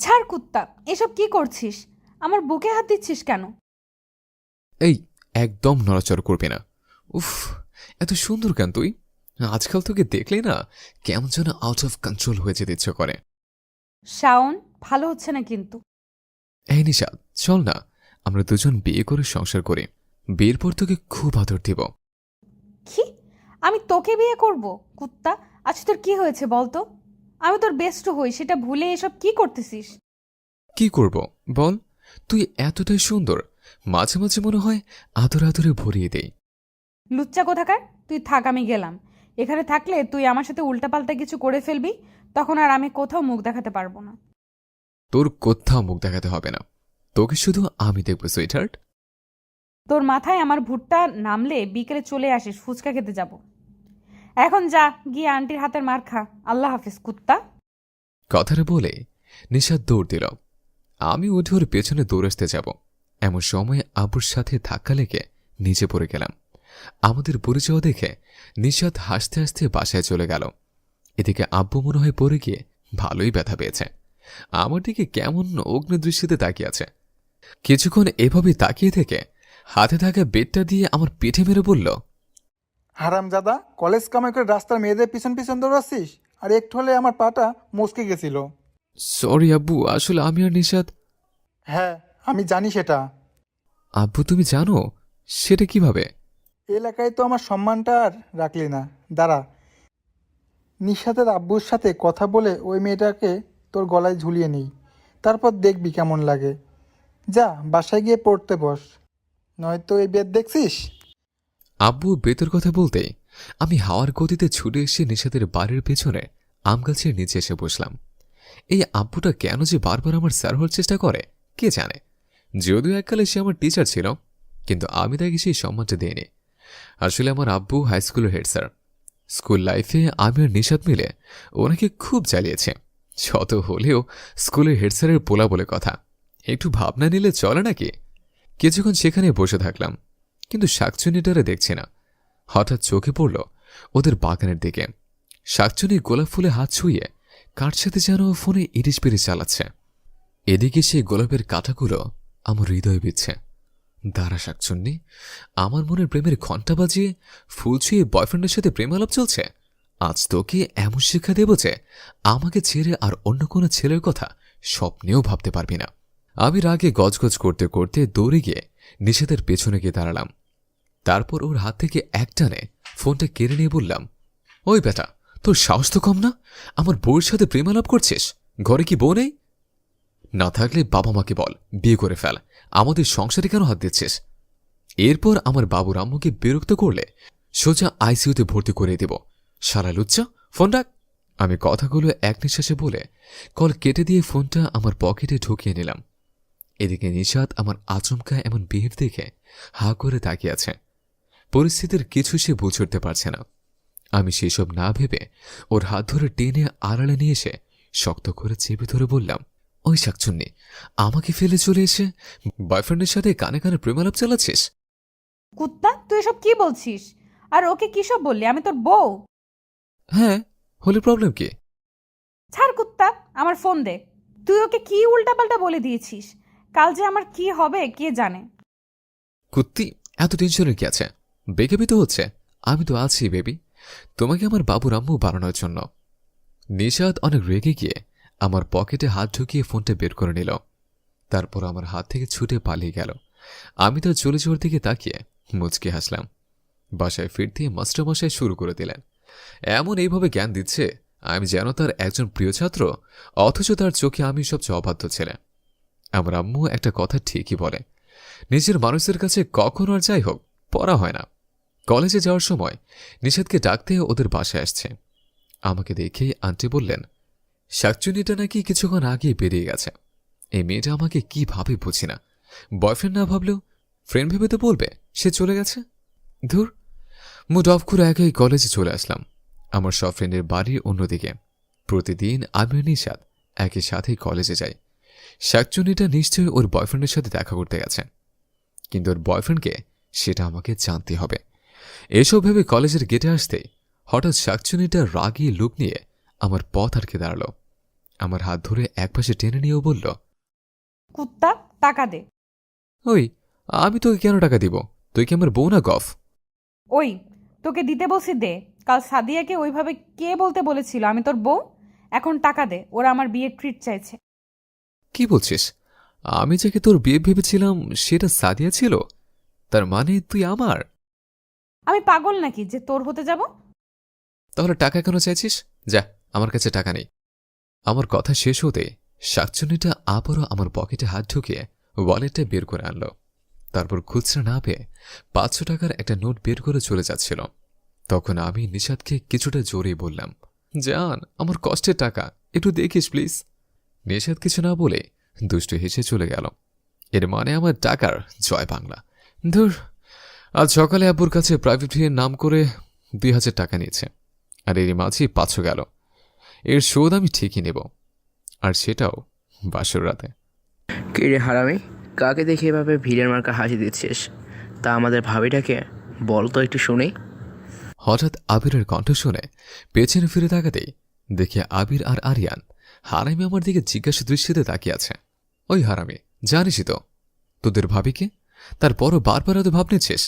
ছাড় কুত্তা, এসব কি করছিস? আমার বুকে হাত দিচ্ছিস কেন? এই, একদম নড়াচড় করবি না। উফ, এত সুন্দর কেন তুই? আজকাল তোকে দেখলেই না কেমন যেন আউট অফ কন্ট্রোল হয়ে যেতে ইচ্ছে করে। শাওন, ভালো হচ্ছে না কিন্তু। এই নিশাদ, চল না, আমরা দুজন বিয়ে করে সংসার করি। বিয়ের পর তোকে খুব আদর দিব। কি? আমি তোকে বিয়ে করব? কুত্তা, আচ্ছা তোর কি হয়েছে বলতো? আমি তোর বেস্ট হই, সেটা ভুলে এসব কি করতেছিস? কি করব বল? তুই এতটাই সুন্দর, মাঝে মাঝে মনে হয় আদর আদরে ভরিয়ে দেই। লুচ্চা কোথাকার, তুই থাক, আমি গেলাম। এখানে থাকলে তুই আমার সাথে উল্টাপাল্টা কিছু করে ফেলবি, তখন আর আমি কোথাও মুখ দেখাতে পারবো না। তোর কোথাও মুখ দেখাতে হবে না, তোকে শুধু আমি দেখবো সুইটহার্ট। তোর মাথায় আমার ভুট্টা নামলে বিকেলে চলে আসিস, ফুচকা খেতে যাব। এখন যা, গিয়ে আন্টির হাতের মার খা। আল্লাহ হাফিজ কুত্তা। কথাটা বলে নিশাদ দৌড় দিল। আমি উঠে ওর পেছনে দৌড়াতে যাব, এমন সময় আবুর সাথে ধাক্কা লেগে নিচে পড়ে গেলাম। আমাদের পরিচয় দেখে নিশাদ হাসতে হাসতে বাসায় চলে গেল। এদিকে আব্বু মনে হয় পড়ে গিয়ে ভালোই ব্যথা পেয়েছে। আমার দিকে কেমন অগ্নিদৃষ্টিতে তাকিয়ে আছে। কিছুক্ষণ এভাবে তাকিয়ে থেকে হাতে থাকা বেডটা দিয়ে আমার পিঠে মেরে বলল, হারামজাদা, কলেজ কামাই করে রাস্তার মেয়েদের পিছন পিছন দৌড়াচ্ছিস? আর একটু হলে আমার পাটা মচকে গেছিল। সরি আব্বু, আসলে আমি আর নিশাদ। হ্যাঁ, আমি জানি সেটা। আব্বু তুমি জানো সেটা কিভাবে? এলাকায় তো আমার সম্মানটা আর রাখলি না। দাঁড়া, নিশাতের আব্বুর সাথে কথা বলে ওই মেয়েটাকে তোর গলায় ঝুলিয়ে নিই, তারপর দেখবি কেমন লাগে। যা, বাসায় গিয়ে পড়তে বস, নয়তো এই বেদ দেখছিস। আব্বু বেতর কথা বলতেই আমি হাওয়ার গতিতে ছুটে এসে নিশাদের বাড়ির পেছনে আম গাছের নিচে এসে বসলাম। এই আব্বুটা কেন যে বারবার আমার স্যার হওয়ার চেষ্টা করে কে জানে। যদিও এককালে সে আমার টিচার ছিল, কিন্তু আমি তাকে সেই সম্মানটা দিইনি। আসলে আমার আব্বু হাই স্কুলের হেড স্যার। স্কুল লাইফে আমি আর নিশাদ মিলে ওনাকে খুব চালিয়েছে। শত হলেও স্কুলের হেড স্যারের পোলা বলে কথা, একটু ভাবনা নিলে চলে নাকি। কিছুক্ষণ সেখানে বসে থাকলাম, কিন্তু শাকচুনিটারে দেখছি না। হঠাৎ চোখে পড়ল ওদের বাগানের দিকে। শাকচুনি গোলাপ ফুলে হাত ছুঁয়ে কার সাথে যেন ফোনে ইরিশ পিরিশ চালাচ্ছে। এদিকে সেই গোলাপের কাঁটাগুলো আমার হৃদয় বিচ্ছে। দাঁড়া শাকচুন্নি, আমার মনের প্রেমের ঘণ্টা বাজিয়ে ফুল ছুঁয়ে বয়ফ্রেন্ডের সাথে প্রেম আলাপ চলছে। আজ তোকে এমন শিক্ষা দেব যে আমাকে ছেড়ে আর অন্য কোনো ছেলের কথা স্বপ্নেও ভাবতে পারবি না। আমি রাগে গজগজ করতে করতে দৌড়ে গিয়ে নিষেধের পেছনে গিয়ে দাঁড়ালাম। তারপর ওর হাত থেকে একটানে ফোনটা কেড়ে নিয়ে বললাম, ওই বেটা, তোর সাহস তো কম না? আমার বউয়ের সাথে প্রেম আলাপ করছিস? ঘরে কি বউ নেই? না থাকলে বাবা মাকে বল বিয়ে করে ফেল, আমাদের সংসারে কেন হাত দিচ্ছিস? এরপর আমার বাবুর আম্মুকে বিরক্ত করলে সোজা আইসিইউতে ভর্তি করে দেব। সারা লুচ্চা, ফোন রাখ। আমি কথাগুলো এক নিঃশ্বাসে বলে কল কেটে দিয়ে ফোনটা আমার পকেটে ঢুকিয়ে নিলাম। এদিকে নিশাদ আমার আচমকা এমন বিহেভ দেখে হা করে তাকিয়ে আছে। পরিস্থিতির কিছু সে বুঝে উঠতে পারছে না। আমি সেসব না ভেবে ওর হাত ধরে টেনে আড়ালে নিয়ে এসে শক্ত করে চেপে ধরে বললাম, ওই শাকচুন্নি, আমাকে ফেলে চলে এসে বয়ফ্রেন্ডের সাথে কানে কানে প্রেমালাপ চালাচ্ছিস? কুত্তা, তুই এসব কি বলছিস? আর ওকে কি সব বললি? আমি তোর বউ। হ্যাঁ, হলে প্রবলেম কি? ছাড় কুত্তা, আমার ফোন দে। তুই ওকে কি উল্টাপাল্টা বলে দিয়েছিস? কাল যে আমার কি হবে কে জানে। কুত্তি, এত টেনশনের কি আছে? বেকাবি তো হচ্ছে, আমি তো আছি বেবি, তোমাকে আমার বাবুর আম্মু বানানোর জন্য। নিশাদ অনেক রেগে গিয়ে আমার পকেটে হাত ঢুকিয়ে ফোনটা বের করে নিল। তারপর আমার হাত থেকে ছুটে পালিয়ে গেল। আমি তার চলে যাওয়ার দিকে তাকিয়ে মুচকি হাসলাম। বাসায় ফিরতে মাস্টারমশাই শুরু করে দিলেন। এমন এইভাবে জ্ঞান দিচ্ছে আমি যেন তার একজন প্রিয় ছাত্র, অথচ তার চোখে আমি সবচেয়ে অবাধ্য ছেলে। আমার আম্মু একটা কথা ঠিকই বলে, নিজের মানুষের কাছে কখনো আর যাই হোক পড়া হয় না। কলেজে যাওয়ার সময় নিষেধকে ডাকতে ওদের বাসায় আসছে। আমাকে দেখেই আন্টি বললেন, শাকচুনিটা নাকি কিছুক্ষণ আগেই বেরিয়ে গেছে। এই মেয়েটা আমাকে কি ভাবে বুঝি না। বয়ফ্রেন্ড না ভাবলেও ফ্রেন্ড ভেবে তো বলবে সে চলে গেছে। ধুর, মুড অফ করে একাই কলেজে চলে আসলাম। আমার সব ফ্রেন্ডের বাড়ির অন্যদিকে। প্রতিদিন আমি আর নিশাদ একই সাথেই কলেজে যাই। শাকচুনিটা নিশ্চয়ই ওর বয়ফ্রেন্ডের সাথে দেখা করতে গেছে, কিন্তু ওর বয়ফ্রেন্ডকে সেটা আমাকে জানতে হবে। এসব ভেবে কলেজের গেটে আসতে হঠাৎ শাকচুনিটা রাগী লুক নিয়ে আমার পথ আটকে দাঁড়াল। আমার হাত ধরে একপাশে টেনে নিয়েও বলল, কুত্তা, টাকা দে। ওই, আমি তোকে কেন টাকা দিব? তুই কি আমার বউ না গফ? ওই, তোকে দিতে বলছি দে। কাল সাদিয়াকে ওইভাবে কে বলতে বলেছিল আমি তোর বউ? এখন টাকা দে, ওরা আমার বিয়ের ট্রিট চাইছে। কি বলছিস? আমি যাকে তোর বিয়ে ভেবেছিলাম সেটা সাদিয়া ছিল? তার মানে তুই আমার? আমি পাগল নাকি যে তোর হতে যাব? তাহলে টাকা কেন চাইছিস? যা, আমার কাছে টাকা নেই। আমার কথা শেষ হতে শাকচুন্নিটা আবারও আমার পকেটে হাত ঢুকিয়ে ওয়ালেটটা বের করে আনলো। তারপর খুচরা না পেয়ে 500 টাকার একটা নোট বের করে চলে যাচ্ছিল। তখন আমি নিশাদকে কিছুটা জোরেই বললাম, জান, আমার কষ্টের টাকা, একটু দেখিস প্লিজ। নিশাদ কিছু না বলে দুষ্টু হেসে চলে গেল। এর মানে আমার টাকার জয় বাংলা। ধুর, আজ সকালে আব্বুর কাছে প্রাইভেট ভিএর নাম করে 2000 টাকা নিয়েছে, আর এরই মাঝেই 500 গেল। এর শোধ আমি ঠিকই নেব, আর সেটাও বাসর রাতে। কি রে হারামি, কাকে দেখে এভাবে ভিড়ের মার্কা হাসি দিচ্ছিস? তা আমাদের ভাবিটাকে বল তো একটু শুনি। হঠাৎ আবিরের কণ্ঠ শুনে পেছনে ফিরে তাকাতেই দেখি আবির আর আরিয়ান হারামি আমার দিকে জিজ্ঞাসা দৃষ্টিতে তাকিয়ে আছে। ওই হারামি, জানিসই তো তোদের ভাবিকে, তারপরও বারবার এত ভাব নিচ্ছিস?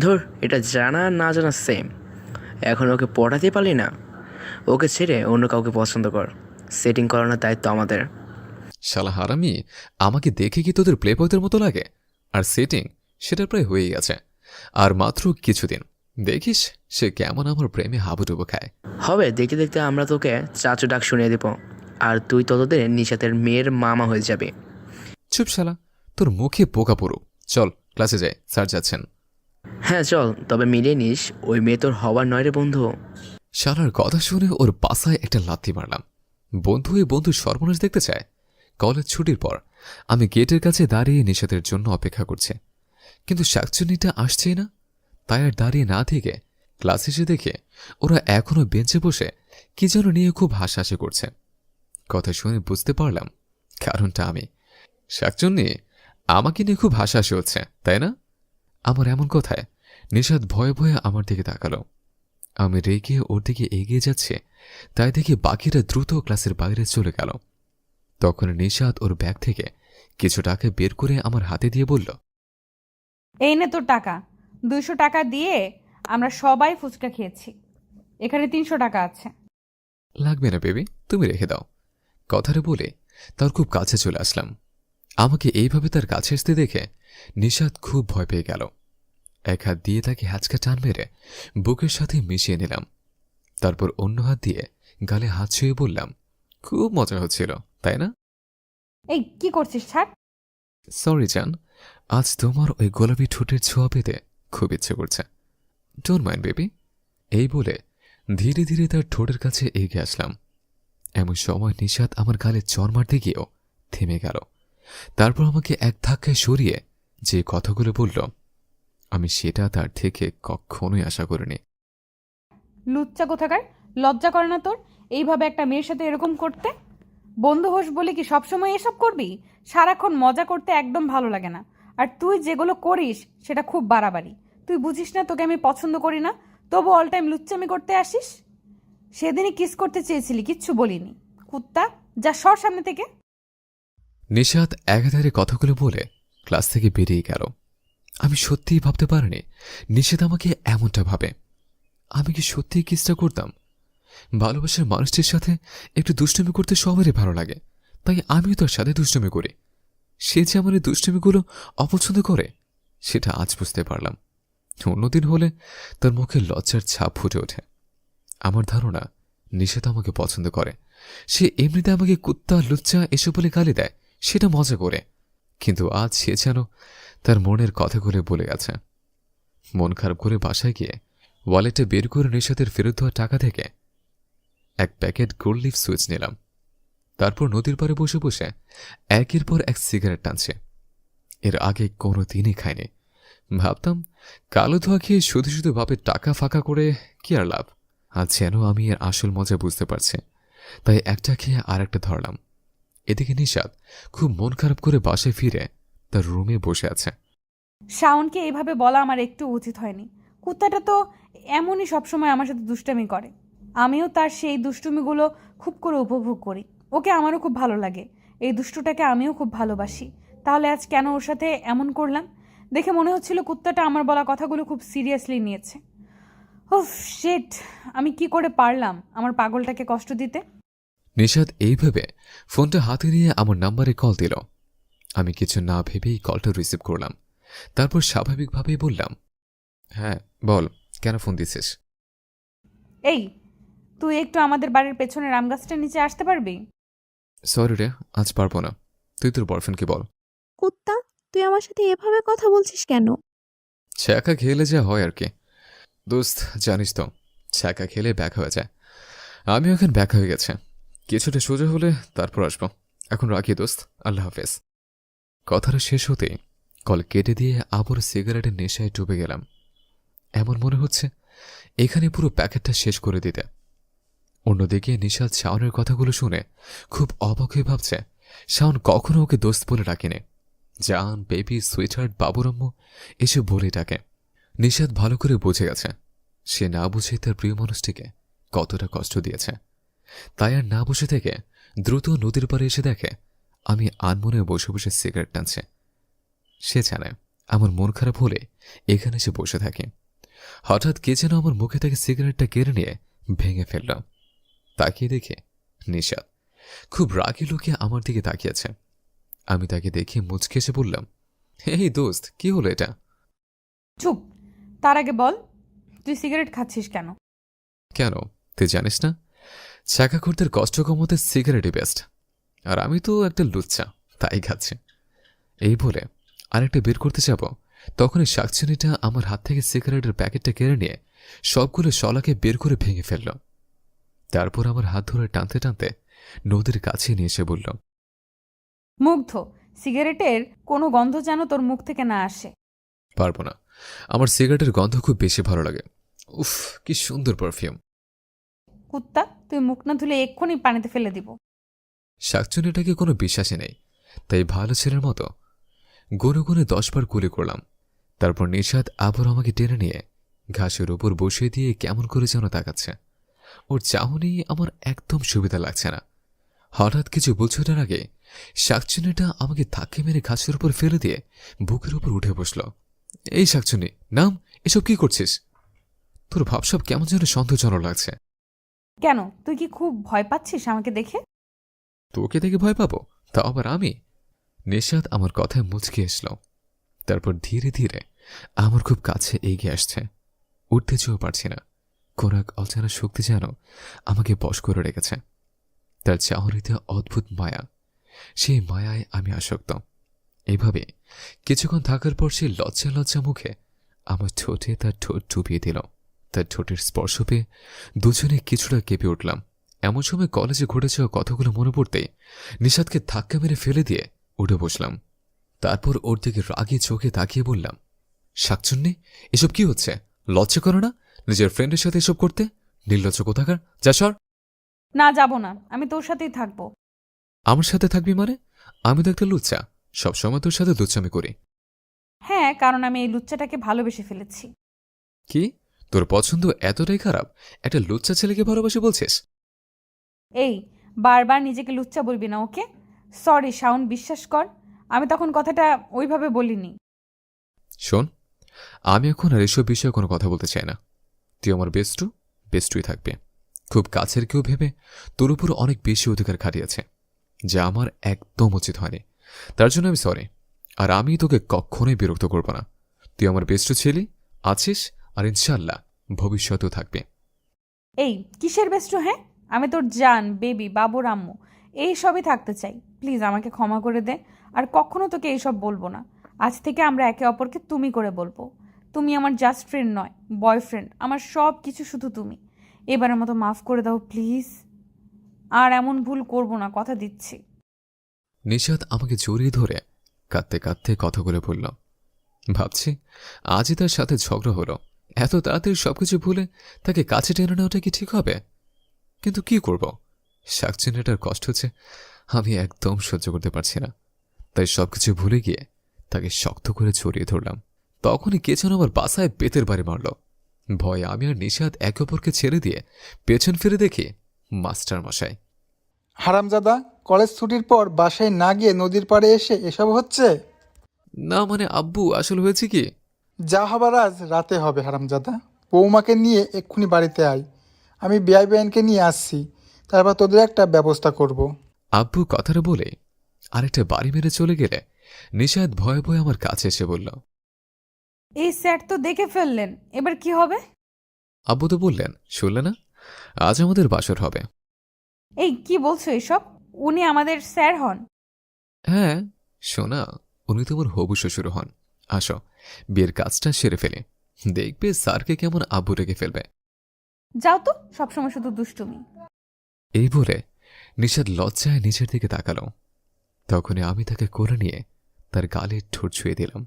ধর, এটা জানা আর না জানা সেম। এখন ওকে পটাতে পারলি না, ওকে ছেড়ে অন্য কাউকে পছন্দ কর। সেটিং করানোর দায়িত্ব আমাদের। শালা হারামি, আমাকে দেখে কি তোদের প্লে বয়দের মতো লাগে? আর সেটিং সেটা প্রায় হয়েই গেছে। আর মাত্র কিছুদিন দেখিস সে কেমন আমার প্রেমে হাবুডুবু খায়। হবে, দেখতে দেখতে আমরা তোকে চাচু ডাক শুনিয়ে দিব, আর তুই ততদের নিশাতের মেয়ের মামা হয়ে যাবে। চুপ শালা, তোর মুখে পোকা পড়ুক। চল ক্লাসে যাই, স্যার যাচ্ছেন। হ্যাঁ চল, তবে মিলিয়ে নিস, ওই মেয়ে তোর হবার নয় রে বন্ধু। শালার কথা শুনে ওর পাশায় একটা লাথি মারলাম। বন্ধু এই বন্ধু সর্বনাশ দেখতে চায়। কলেজ ছুটির পর আমি গেটের কাছে দাঁড়িয়ে নিশাতের জন্য অপেক্ষা করছে, কিন্তু শাকচুন্নিটা আসছেই না। তাই আর দাঁড়িয়ে না থেকে ক্লাস এসে দেখে ওরা এখনো বেঞ্চে বসে কি যেন নিয়ে খুব হাসাহাসি করছে। কথা শুনে বুঝতে পারলাম কারণটা আমি। শাকচুন্নি, আমাকে নিয়ে খুব হাসাহাসি হচ্ছে, তাই না? আমার এমন কথায় নিশাত ভয়ে ভয়ে আমার দিকে তাকালো। আমি রেগে ওর দিকে এগিয়ে যাচ্ছে, তাই দেখি বাকিরা দ্রুত ক্লাসের বাইরে চলে গেল। তখন নিশাত ওর ব্যাগ থেকে কিছু টাকা বের করে আমার হাতে দিয়ে বলল, এই নে তোর টাকা। 200 টাকা দিয়ে আমরা সবাই ফুচকা খেয়েছি। এখানে 300 টাকা আছে। লাগবে না বেবি, তুমি রেখে দাও। কথাটা বলে তার খুব কাছে চলে আসলাম। আমাকে এইভাবে তার কাছে আসতে দেখে নিশাত খুব ভয় পেয়ে গেল। এক হাত দিয়ে তাকে হ্যাচকা টান মেরে বুকের সাথে মিশিয়ে নিলাম। তারপর অন্য হাত দিয়ে গালে হাত ছুঁয়ে বললাম, খুব মজা হচ্ছিল, তাই না? এই কি করছিস, ছাড়। সরি জান, আজ তোমার ওই গোলাপি ঠোঁটের ছোঁয়া পেতে খুব ইচ্ছে করছে। Don't mind baby. এই বলে ধীরে ধীরে তার ঠোঁটের কাছে এগিয়ে আসলাম। এমন সময় নিশাত আমার গালে চড় মারতে গিয়েও থেমে গেল। তারপর আমাকে এক ধাক্কায় সরিয়ে যে কথাগুলো বলল, আমি সেটা তার থেকে কখনোই আশা করিনি। লুচ্চা কোথাকার, লজ্জা করে না তোর এইভাবে একটা মেয়ের সাথে এরকম করতে? বন্ধু হোস বলে কি সবসময় এসব করবি? সারাক্ষণ মজা করতে একদম ভালো লাগে না। আর তুই যেগুলো করিস সেটা খুব বাড়াবাড়ি। তুই বুঝিস না তোকে আমি পছন্দ করি না, তবু অল টাইম লুচ্চামি করতে আসিস। সেদিনই কিস করতে চেয়েছিলি, কিচ্ছু বলিনি। কুত্তা, যা সর সামনে থেকে। নিশাত একাধারে কথাগুলো বলে ক্লাস থেকে বেরিয়ে গেল। আমি সত্যিই ভাবতে পারিনি নিশাত আমাকে এমনটা ভাবে। আমি কি সত্যিই কিসটা করতাম? ভালোবাসার মানুষটির সাথে একটু দুষ্টুমি করতে সবারই ভালো লাগে, তাই আমিও তার সাথে দুষ্টুমি করি। সে যে আমার এই দুষ্টুমিগুলো অপছন্দ করে সেটা আজ বুঝতে পারলাম। অন্যদিন হলে তার মুখে লজ্জার ছাপ ফুটে ওঠে। আমার ধারণা নিশাত আমাকে পছন্দ করে। সে এমনিতে আমাকে কুত্তা, লুচ্চা এসব বলে গালি দেয়, সেটা মজা করে। কিন্তু আজ সে যেন তার মনের কথাগুলো বলে গেছে। মন খারাপ করে বাসায় গিয়ে ওয়ালেটে বের করে নিশাতের ফেরত দেওয়া টাকা থেকে এক প্যাকেট গোল্ড লিফ সুইচ নিলাম। তারপর নদীর পাড়ে বসে বসে একের পর এক সিগারেট টানছে। এর আগে কোনো দিনই খায়নি। ভাবতাম কালো ধোয়া খেয়ে শুধু শুধু বাপের টাকা ফাঁকা করে কি আর লাভ। আজ যেন আমি এর আসল মজা বুঝতে পারছি, তাই একটা খেয়ে আর একটা ধরলাম। এদিকে নিশাত খুব মন খারাপ করে বাসায় ফিরে তার রুমে বসে আছে। শাওনকে এইভাবে বলা আমার একটু উচিত হয়নি। কুত্তাটা তো এমনই সবসময় আমার সাথে দুষ্টামি করে। আমিও তার সেই দুষ্টুমিগুলো খুব করে উপভোগ করি। ওকে আমারও খুব ভালো লাগে, এই দুষ্টুটাকে আমিও খুব ভালোবাসি। তাহলে আজ কেন ওর সাথে এমন করলাম? দেখে মনে হচ্ছিল কুত্তাটা আমার বলা কথাগুলো খুব সিরিয়াসলি নিয়েছে। উফ শিট, আমি কি করে পারলাম আমার পাগলটাকে কষ্ট দিতে? নিশাদ এইভাবে ফোনটা হাতে নিয়ে আমার নাম্বারে কল দিল। আমি কিছু না ভেবেই কলটা রিসিভ করলাম। তারপর স্বাভাবিকভাবেই বললাম, হ্যাঁ বল, কেন ফোন দিছিস? এই, তুই একটু আমাদের বাড়ির পেছনের আম গাছটার নিচে আসতে পারবি? সরি রে, আজ পারবো না। তুই তোর বয়ফ্রেন্ডকে বল। কুত্তা, তুই আমার সাথে এভাবে কথা বলছিস কেন? ছ্যাঁকা খেলে যা হয় আর কি। দোস্ত জানিস তো, ছ্যাঁকা খেলে ব্যাক হয়ে যায়। আমিও এখন ব্যাক হয়ে গেছে। কিছুটা সোজা হলে তারপর আসবো। এখন রাখি দোস্ত, আল্লাহ হাফেজ। কথাটা শেষ হতেই কল কেটে দিয়ে আবার সিগারেটের নেশায় ডুবে গেলাম। এমন মনে হচ্ছে এখানে পুরো প্যাকেটটা শেষ করে দিতে। অন্যদিকে নিশাদ শাওনের কথাগুলো শুনে খুব অবাক হয়ে ভাবছে শাওন কখনো ওকে দোস্ত বলে ডাকেনি। জান, বেবি, সুইটহার্ট, বাবুরাম্মু এসব বলে ডাকে। নিশাদ ভালো করে বুঝে গেছে সে না বুঝে তার প্রিয় মানুষটিকে কতটা কষ্ট দিয়েছে। তাই আর না বসে থেকে দ্রুত নদীর পাড়ে এসে দেখে আমি আনমনে বসে বসে সিগারেট টানছে। সে জানে আমার মন খারাপ হলে এখানে এসে বসে থাকি। হঠাৎ কে যেন আমার মুখে থেকে সিগারেটটা কেড়ে নিয়ে ভেঙে ফেলল। তাকিয়ে দেখে নিশাদ খুব রাগি লুকিয়ে আমার দিকে তাকিয়েছে। আমি তাকে দেখে মুচকে এসে বললাম, এই দোস্ত, কি হলো এটা? চুপ, তার আগে বল তুই সিগারেট খাচ্ছিস কেন? কেন তুই জানিস না, ছ্যাঁকাখোরদের কষ্ট কমাতে সিগারেটই বেস্ট। আর আমি তো একটা লুচ্চা, তাই খাচ্ছি। এই বলে আরেকটা বের করতে যাব, তখনই শাকচুনিটা আমার হাত থেকে সিগারেটের প্যাকেটটা কেড়ে নিয়ে সবগুলো শলাকে বের করে ভেঙে ফেলল। তারপর আমার হাত ধরে টানতে টানতে নদীর কাছে নিয়ে এসে বলল, মুগ্ধ, সিগারেটের কোনো গন্ধ যেন তোর মুখ থেকে না আসে। পারবো না, আমার সিগারেটের গন্ধ খুব বেশি ভালো লাগে। উফ, কি সুন্দর পারফিউম। কুত্তা, তুই মুখ না ধুলে এক্ষুনি পানিতে ফেলে দিব। শাকচুনিটাকে কোনো বিশ্বাসই নেই, তাই ভালো ছেলের মতো গুনে গুনে 10 বার গুলি করলাম। তারপর নিশাদ আবার আমাকে টেনে নিয়ে ঘাসের উপর বসিয়ে দিয়ে কেমন করে যেন তাকাচ্ছে। ওর চাহনি আমার একদম সুবিধা লাগছে না। হঠাৎ কিছু বছরের আগে শাকচুনিটা আমাকে ধাক্কে মেরে ঘাসের উপর ফেলে দিয়ে বুকের উপর উঠে বসল। এই শাকচুনি, নাম, এসব কি করছিস? তোর ভাবসব কেমন যেন সন্দেহজনক লাগছে। কেন, তুই কি খুব ভয় পাচ্ছিস আমাকে দেখে? তোকে দেখে ভয় পাবো, তাও আবার আমি? নিশাদ আমার কথায় মুচকে এসল। তারপর ধীরে ধীরে আমার খুব কাছে এগিয়ে আসছে। উঠতে চেয়েও পারছি না। কোন এক অজানা শক্তি যেন আমাকে বশ করে রেখেছে। তার চাহনিতে অদ্ভুত মায়া, সেই মায়ায় আমি আসক্ত। এইভাবে কিছুক্ষণ থাকার পর সে লজ্জা লজ্জা মুখে আমার ঠোঁটে তার ঠোঁট ডুবিয়ে দিল। তার ঠোঁটের স্পর্শ পেয়ে দুজনে কিছুটা কেঁপে উঠলাম। এমন সময় কলেজে ঘটে যাওয়া কথাগুলো মনে পড়তেই নিশাদকে ধাক্কা মেরে ফেলে দিয়ে উঠে বসলাম। তারপর ওর দিকে রাগি চোখে তাকিয়ে বললাম, শাকচুন্নি, এসব কি হচ্ছে? লজ্জা করো না নিজের ফ্রেন্ডের সাথে এসব করতে? নির্লজ্জ কোথাকার, যা সর। না, যাব না, আমি তোর সাথেই থাকবো। আমার সাথে থাকবি মানে? আমি তো একটা লুচ্চা, সবসময় তোর সাথে লুচ্চামি করি। হ্যাঁ, কারণ আমি এই লুচ্চাটাকে ভালোবেসে ফেলেছি। কি, তোর পছন্দ এতটাই খারাপ একটা লুচ্চা ছেলেকে ভালোবাসি বলছিস? এই, বারবার নিজেকে লুচ্চা বলবি না, ওকে? সরি শাওন, বিশ্বাস কর, আমি তখন কথাটা ওইভাবে বলিনি। শোন, আমি এখন আর এসব বিষয়ে কোনো কথা বলতে চাই না। তুই আমার বেস্টুই থাকবে। খুব কাছের কেউ ভেবে তোর উপর অনেক বেশি অধিকার খাটিয়েছে, যা আমার একদম উচিত হয়নি। তার জন্য আমি সরি। আর আমি তোকে কখনোই বিরক্ত করব না। তুই আমার বেস্টু ছেলে আছিস, আর ইনশাল্লাহ ভবিষ্যতেও থাকবে। এই, কিসের বেস্টু? হ্যাঁ, আমি তোর জান, বেবি, বাবুর আম্মু, এই সবই থাকতে চাই। প্লিজ আমাকে ক্ষমা করে দে, আর কখনো তোকে এইসব বলবো না। আজ থেকে আমরা একে অপরকে তুমি করে বলবো। তুমি আমার জাস্ট ফ্রেন্ড নয়, বয়ফ্রেন্ড, আমার সব কিছু শুধু তুমি। এবারের মতো মাফ করে দাও প্লিজ, আর এমন ভুল করব না, কথা দিচ্ছি। নিশাদ আমাকে জড়িয়ে ধরে কাঁদতে কাঁদতে কথাগুলো বলল। ভাবছি আজই তার সাথে ঝগড়া হলো, এত তাড়াতাড়ি সবকিছু ভুলে তাকে কাছে টেনে নেওয়াটা কি ঠিক হবে? কিন্তু কি করব, শাকচুনিটার কষ্ট হচ্ছে, আমি একদম সহ্য করতে পারছি না। তাই সবকিছু ভুলে গিয়ে তাকে শক্ত করে জড়িয়ে ধরলাম। তখনই কে যেন আমার বাসায় বেতের বাড়ি মারল। ভয়ে আমি আর নিশাদ একে অপরকে ছেড়ে দিয়ে পেছন ফিরে দেখি মাস্টার মশাই। হারামজাদা, কলেজ ছুটির পর বাসায় না গিয়ে নদীর পাড়ে এসে এসব হচ্ছে? না মানে আব্বু, আসলে হয়েছে কি? যা হবার আজ রাতে হবে হারামজাদা। বৌমাকে নিয়ে এক্ষুনি বাড়িতে আয়, আমি বিআই বেআইনকে নিয়ে আসছি, তারপর তোদের একটা ব্যবস্থা করব। আব্বু কথাটা বলে আরেকটা বাড়ি মেরে চলে গেলে নিশাদ ভয়ে ভয়ে আমার কাছে এসে বলল। এই স্যার তো দেখে ফেললেন, এবার কি হবে? আব্বু তো বললেন, শুনলে না, আজ আমাদের বাসর হবে। এই কি বলছো এসব? উনি আমাদের স্যার হন? হ্যাঁ শোনা, উনি তোমার হবু শ্বশুর হন। আসো বিয়ের কাজটা সেরে ফেলে, দেখবে স্যারকে কেমন আব্বু রেখে ফেলবে। যাও তো, সবসময় শুধু দুষ্টুমি। এই বলে নিশাদ লজ্জায় নিচের দিকে তাকালো। তখনই আমি তাকে কোলে নিয়ে তার গালে ঠোঁট ছুঁয়ে দিলাম।